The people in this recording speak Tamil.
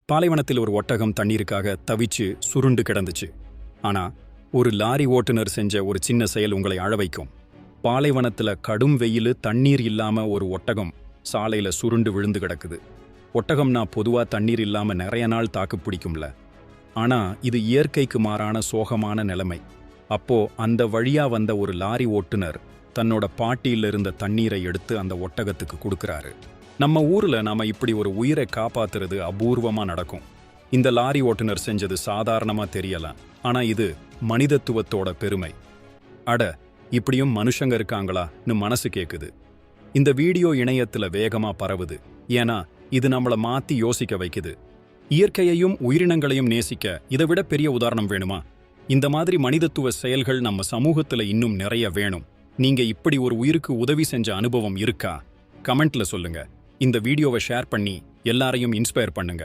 பாலைவனத்தில் ஒரு ஒட்டகம் தண்ணீருக்காக தவிச்சு சுருண்டு கிடந்துச்சு. ஆனா ஒரு லாரி ஓட்டுநர் செஞ்ச ஒரு சின்ன செயல் உங்களை அழ வைக்கும். பாலைவனத்துல கடும் வெயிலு, தண்ணீர் இல்லாம ஒரு ஒட்டகம் சாலையில சுருண்டு விழுந்து கிடக்குது. ஒட்டகம்னா பொதுவா தண்ணீர் இல்லாம நிறைய நாள் தாக்கு பிடிக்கும்ல. ஆனா இது இயற்கைக்கு மாறான சோகமான நிலைமை. அப்போ அந்த வழியா வந்த ஒரு லாரி ஓட்டுநர் தன்னோட பாட்டியில இருந்த தண்ணீரை எடுத்து அந்த ஒட்டகத்துக்கு கொடுக்கறாரு. நம்ம ஊர்ல நாம இப்படி ஒரு உயிரை காப்பாத்துறது அபூர்வமா நடக்கும். இந்த லாரி ஓட்டுநர் செஞ்சது சாதாரணமா தெரியலாம், ஆனா இது மனிதத்துவத்தோட பெருமை. அட, இப்படியும் மனுஷங்க இருக்காங்களான்னு மனசு கேக்குது. இந்த வீடியோ இணையத்துல வேகமா பரவுது, ஏன்னா இது நம்மள மாத்தி யோசிக்க வைக்குது. இயற்கையையும் உயிரினங்களையும் நேசிக்க இதை விட பெரிய உதாரணம் வேணுமா? இந்த மாதிரி மனிதத்துவ செயல்கள் நம்ம சமூகத்துல இன்னும் நிறைய வேணும். நீங்க இப்படி ஒரு உயிருக்கு உதவி செஞ்ச அனுபவம் இருக்கா? கமெண்ட்ல சொல்லுங்க. இந்த வீடியோவை ஷேர் பண்ணி எல்லாரையும் இன்ஸ்பயர் பண்ணுங்க.